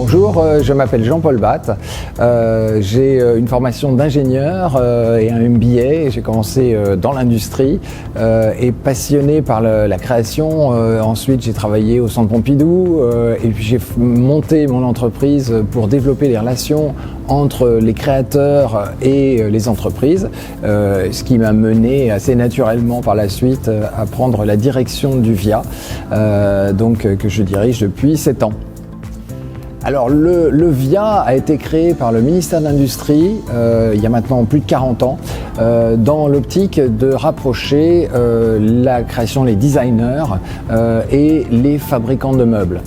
Bonjour, je m'appelle Jean-Paul Batte, j'ai une formation d'ingénieur et un MBA. J'ai commencé dans l'industrie et passionné par la création. Ensuite j'ai travaillé au Centre Pompidou et puis j'ai monté mon entreprise pour développer les relations entre les créateurs et les entreprises, ce qui m'a mené assez naturellement par la suite à prendre la direction du VIA, que je dirige depuis 7 ans. Alors le VIA a été créé par le ministère de l'Industrie il y a maintenant plus de 40 ans dans l'optique de rapprocher la création, les designers et les fabricants de meubles.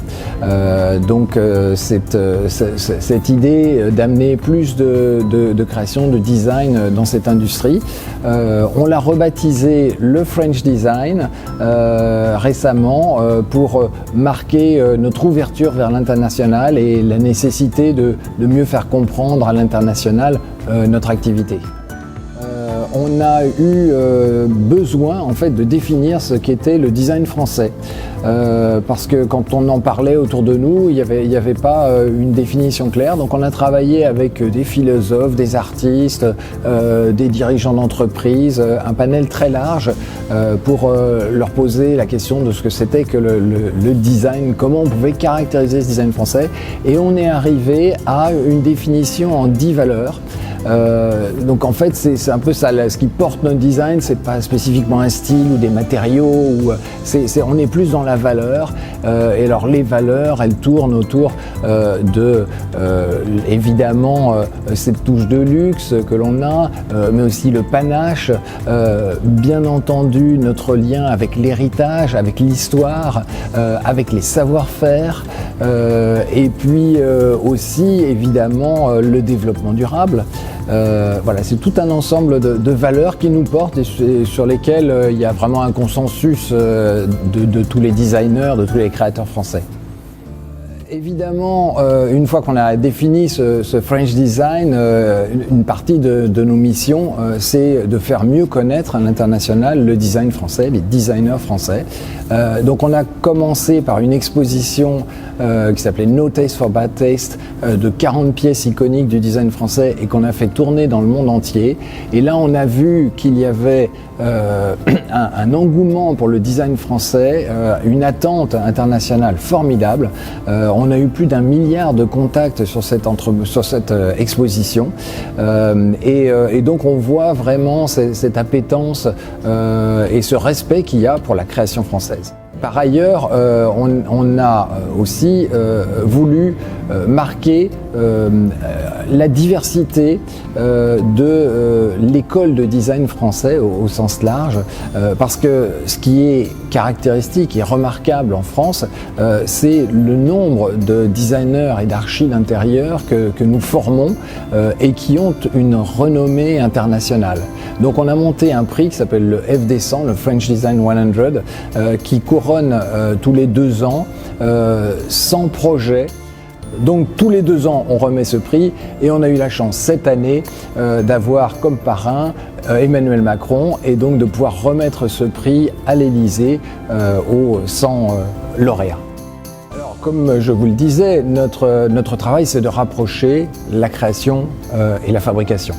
Cette idée d'amener plus de création, de design dans cette industrie, on l'a rebaptisé le French Design récemment pour marquer notre ouverture vers l'international et la nécessité de mieux faire comprendre à l'international notre activité. On a eu besoin en fait de définir ce qu'était le design français parce que quand on en parlait autour de nous, il y avait pas une définition claire. Donc on a travaillé avec des philosophes, des artistes, des dirigeants d'entreprise, un panel très large pour leur poser la question de ce que c'était que le design, comment on pouvait caractériser ce design français, et on est arrivé à une définition en 10 valeurs. Donc en fait c'est un peu ça, ce qui porte notre design, c'est pas spécifiquement un style ou des matériaux, on est plus dans la valeur, et alors les valeurs elles tournent autour évidemment cette touche de luxe que l'on a, mais aussi le panache, bien entendu notre lien avec l'héritage, avec l'histoire, avec les savoir-faire, et puis aussi évidemment le développement durable. Voilà, c'est tout un ensemble de valeurs qui nous portent et sur lesquelles il y a vraiment un consensus de tous les designers, de tous les créateurs français. Évidemment, une fois qu'on a défini ce French Design, une partie de nos missions, c'est de faire mieux connaître à l'international le design français, les designers français. Donc on a commencé par une exposition qui s'appelait No Taste for Bad Taste, de 40 pièces iconiques du design français et qu'on a fait tourner dans le monde entier. Et là on a vu qu'il y avait un engouement pour le design français, une attente internationale formidable. On a eu plus d'1 milliard de contacts sur cette exposition, et donc on voit vraiment cette appétence et ce respect qu'il y a pour la création française. Par ailleurs, on a aussi voulu marquer la diversité de l'école de design français au sens large, parce que ce qui est caractéristique et remarquable en France, c'est le nombre de designers et d'archi d'intérieur que nous formons et qui ont une renommée internationale. Donc on a monté un prix qui s'appelle le FD100, le French Design 100, qui couronne tous les 2 ans 100 projets. Donc tous les 2 ans on remet ce prix, et on a eu la chance cette année d'avoir comme parrain Emmanuel Macron, et donc de pouvoir remettre ce prix à l'Élysée aux 100 lauréats. Alors, comme je vous le disais, notre travail c'est de rapprocher la création et la fabrication.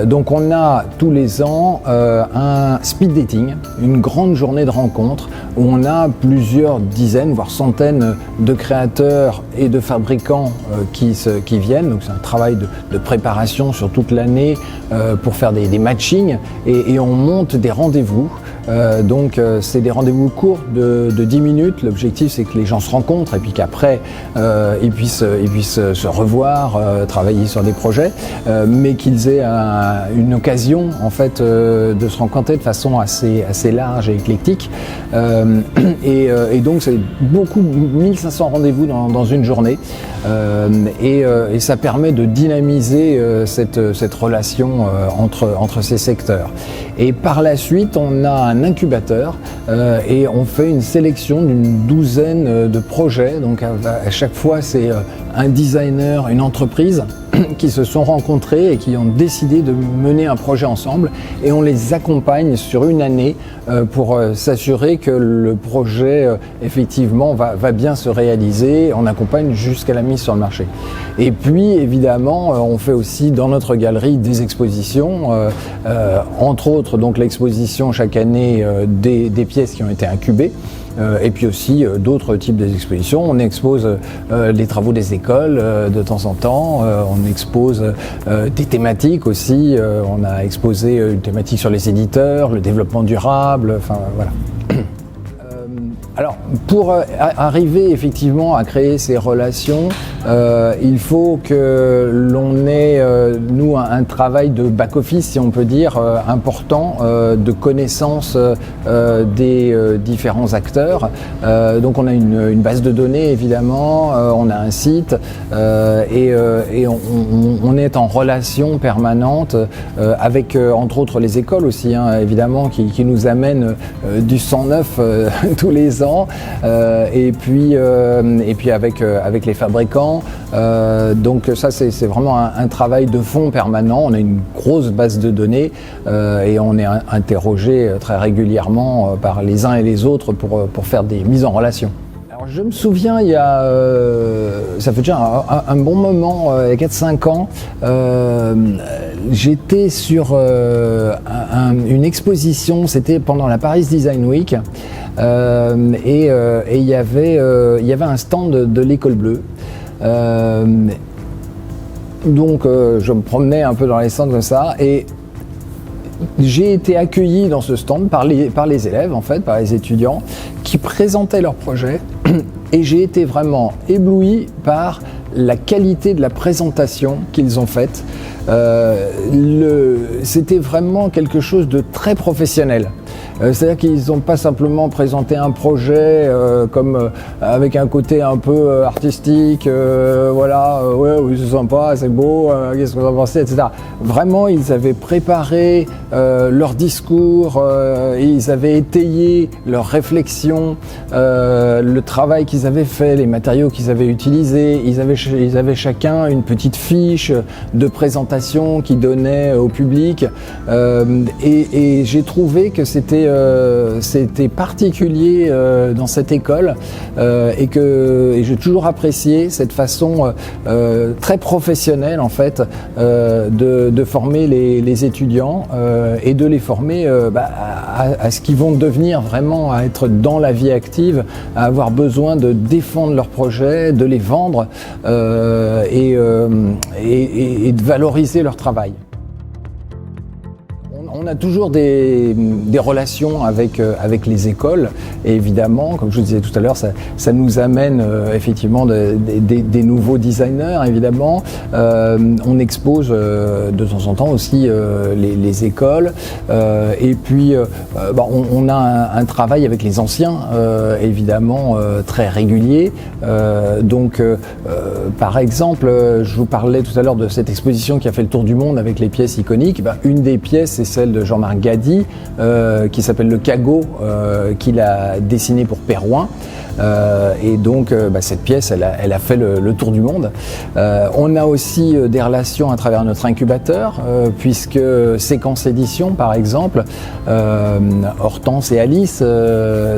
Donc on a tous les ans un speed dating, une grande journée de rencontres où on a plusieurs dizaines, voire centaines de créateurs et de fabricants qui viennent. Donc c'est un travail de préparation sur toute l'année pour faire des matchings, et on monte des rendez-vous. C'est des rendez-vous courts de 10 minutes. L'objectif c'est que les gens se rencontrent et puis qu'après ils puissent se revoir, travailler sur des projets, mais qu'ils aient une occasion en fait de se rencontrer de façon assez large et éclectique. Et donc c'est beaucoup, 1500 rendez-vous dans une journée, et ça permet de dynamiser cette relation entre ces secteurs. Et par la suite on a un incubateur et on fait une sélection d'une douzaine de projets. Donc à chaque fois c'est un designer, une entreprise qui se sont rencontrés et qui ont décidé de mener un projet ensemble, et on les accompagne sur une année pour s'assurer que le projet effectivement va bien se réaliser. On accompagne jusqu'à la mise sur le marché. Et puis évidemment on fait aussi dans notre galerie des expositions, entre autres donc l'exposition chaque année des pièces qui ont été incubées. Et puis aussi d'autres types d'expositions. On expose les travaux des écoles de temps en temps, on expose des thématiques aussi, on a exposé une thématique sur les éditeurs, le développement durable, enfin voilà. Alors, pour arriver effectivement à créer ces relations, il faut que l'on ait, nous, un travail de back-office, si on peut dire, important, de connaissance des différents acteurs. Donc on a une base de données, évidemment, on a un site, et on est en relation permanente avec, entre autres, les écoles aussi, hein, évidemment, qui nous amènent du sang neuf tous les ans. Et puis avec les fabricants. Donc ça c'est vraiment un travail de fond permanent. On a une grosse base de données et on est interrogé très régulièrement par les uns et les autres pour faire des mises en relation. Alors je me souviens, il y a, ça fait déjà un bon moment, il y a 4-5 ans, j'étais sur une exposition, c'était pendant la Paris Design Week, et il y avait un stand de l'École Bleue. Donc je me promenais un peu dans les stands comme ça, et j'ai été accueilli dans ce stand par les élèves, en fait, par les étudiants qui présentaient leurs projets, et j'ai été vraiment ébloui par la qualité de la présentation qu'ils ont faite. C'était vraiment quelque chose de très professionnel. C'est-à-dire qu'ils n'ont pas simplement présenté un projet avec un côté un peu artistique, voilà, ouais, oui, c'est sympa, c'est beau, qu'est-ce que vous en pensez, etc. Vraiment, ils avaient préparé leur discours, ils avaient étayé leurs réflexions, le travail qu'ils avaient fait, les matériaux qu'ils avaient utilisés. Ils avaient chacun une petite fiche de présentation qu'ils donnaient au public, et j'ai trouvé que c'était particulier dans cette école, et j'ai toujours apprécié cette façon très professionnelle en fait de former les étudiants, et de les former à ce qu'ils vont devenir vraiment, à être dans la vie active, à avoir besoin de défendre leurs projets, de les vendre, et de valoriser leur travail. On a toujours des relations avec les écoles, et évidemment, comme je vous disais tout à l'heure, ça nous amène effectivement des nouveaux designers, évidemment. On expose de temps en temps aussi les écoles, et puis on a un travail avec les anciens, évidemment, très régulier. Donc, par exemple, je vous parlais tout à l'heure de cette exposition qui a fait le tour du monde avec les pièces iconiques. Une des pièces, c'est celle de Jean-Marc Gady, qui s'appelle le Cagot, qu'il a dessiné pour Pérouin. Et donc cette pièce, elle a fait le tour du monde. On a aussi des relations à travers notre incubateur, puisque Séquence Édition, par exemple, Hortense et Alice,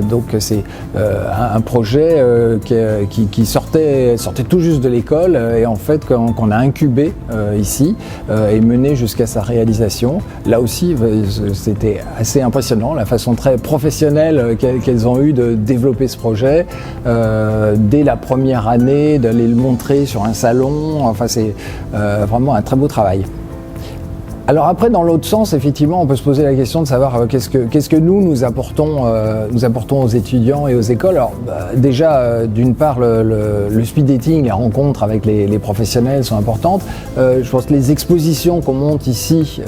donc c'est un projet qui sortait tout juste de l'école, et en fait qu'on a incubé ici et mené jusqu'à sa réalisation. Là aussi, c'était assez impressionnant, la façon très professionnelle qu'elles ont eue de développer ce projet. Dès la première année, d'aller le montrer sur un salon, enfin c'est vraiment un très beau travail. Alors après, dans l'autre sens, effectivement, on peut se poser la question de savoir qu'est-ce que nous apportons aux étudiants et aux écoles. Alors déjà, d'une part, le speed dating, les rencontres avec les professionnels sont importantes. Je pense que les expositions qu'on monte ici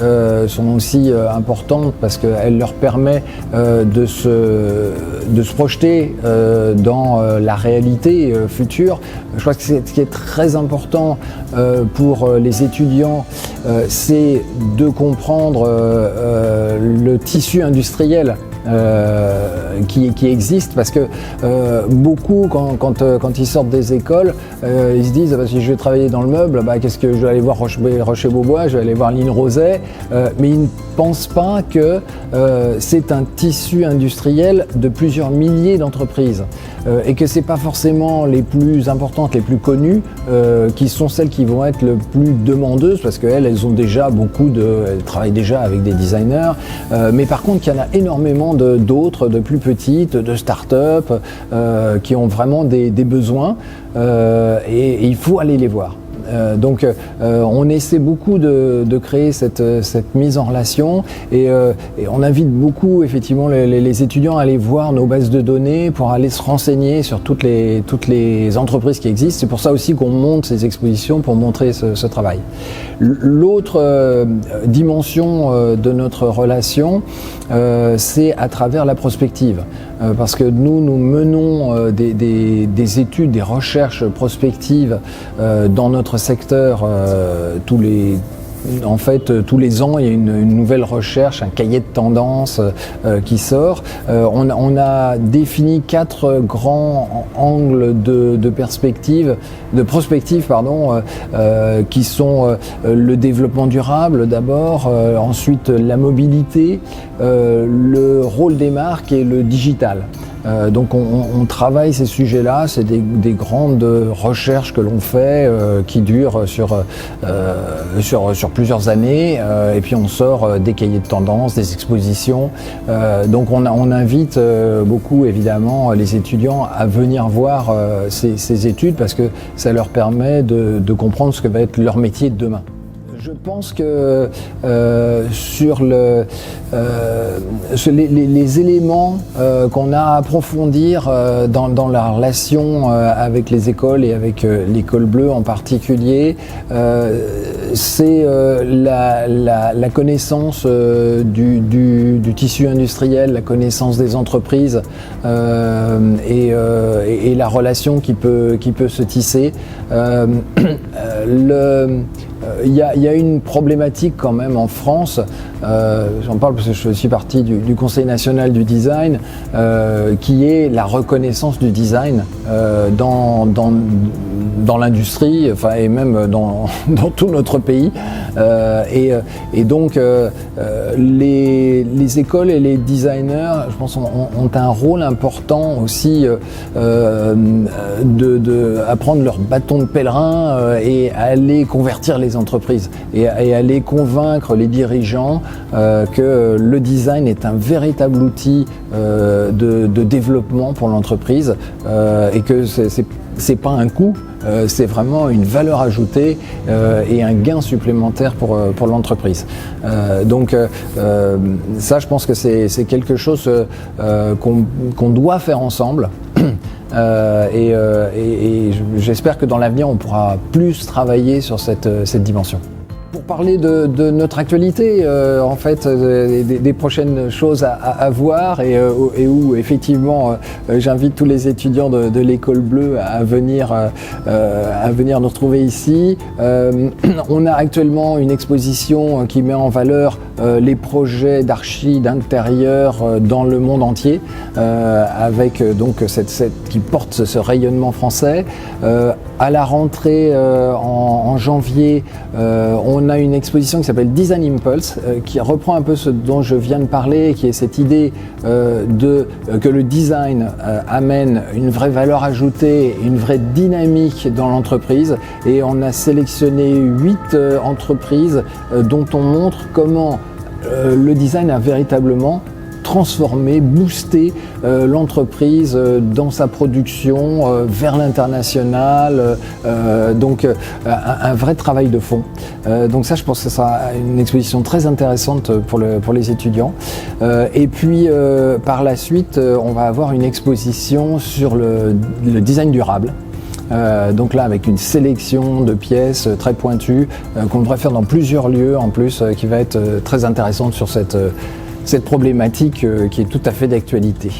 sont aussi importantes, parce qu'elles leur permettent de se projeter dans la réalité future. Je pense que ce qui est très important pour les étudiants, c'est de comprendre le tissu industriel qui existent, parce que beaucoup, quand ils sortent des écoles, ils se disent si je vais travailler dans le meuble, qu'est-ce que je vais aller voir Rocher-Beaubois, je vais aller voir Line Roset, mais ils ne pensent pas que c'est un tissu industriel de plusieurs milliers d'entreprises et que c'est pas forcément les plus importantes, les plus connues qui sont celles qui vont être le plus demandeuses, parce qu'elles ont déjà elles travaillent déjà avec des designers, mais par contre il y en a énormément d'autres, de plus petites, de start-up qui ont vraiment des besoins et il faut aller les voir. Donc on essaie beaucoup de créer cette mise en relation et on invite beaucoup effectivement les étudiants à aller voir nos bases de données pour aller se renseigner sur toutes les entreprises qui existent. C'est pour ça aussi qu'on monte ces expositions, pour montrer ce travail. L'autre dimension de notre relation, c'est à travers la prospective. Parce que nous menons des études, des recherches prospectives dans notre secteur tous les ans, il y a une nouvelle recherche, un cahier de tendance qui sort. On a défini 4 grands angles de prospective, qui sont le développement durable d'abord, ensuite la mobilité, le rôle des marques et le digital. Donc on travaille ces sujets-là, c'est des grandes recherches que l'on fait qui durent sur plusieurs années, et puis on sort des cahiers de tendance, des expositions. Donc on invite beaucoup évidemment les étudiants à venir voir ces études, parce que ça leur permet de comprendre ce que va être leur métier de demain. Je pense que sur les éléments qu'on a à approfondir dans la relation avec les écoles et avec l'école bleue en particulier, c'est la connaissance du tissu industriel, la connaissance des entreprises et la relation qui peut se tisser. Il y a une problématique quand même en France, j'en parle parce que je suis partie du Conseil national du design, qui est la reconnaissance du design dans l'industrie, et même dans tout notre pays. Et donc les écoles et les designers, je pense, ont un rôle important aussi à prendre leur bâton de pèlerin et à aller convertir les entreprises et aller convaincre les dirigeants que le design est un véritable outil de développement pour l'entreprise et que c'est pas un coût, c'est vraiment une valeur ajoutée et un gain supplémentaire pour l'entreprise. Donc ça, je pense que c'est quelque chose qu'on doit faire ensemble. Et j'espère que dans l'avenir, on pourra plus travailler sur cette dimension. Pour parler de notre actualité, en fait, des prochaines choses à voir et où effectivement j'invite tous les étudiants de l'école bleue à venir nous retrouver ici. On a actuellement une exposition qui met en valeur les projets d'archi d'intérieur dans le monde entier, avec donc qui porte ce rayonnement français. À la rentrée en janvier, on a une exposition qui s'appelle Design Impulse, qui reprend un peu ce dont je viens de parler, qui est cette idée que le design amène une vraie valeur ajoutée, une vraie dynamique dans l'entreprise. Et on a sélectionné 8 entreprises dont on montre comment le design a véritablement transformer, booster l'entreprise dans sa production vers l'international, donc un vrai travail de fond. Donc ça, je pense que ce sera une exposition très intéressante pour les étudiants. Et puis par la suite, on va avoir une exposition sur le design durable. Donc là, avec une sélection de pièces très pointues qu'on devrait faire dans plusieurs lieux en plus, qui va être très intéressante sur cette problématique qui est tout à fait d'actualité.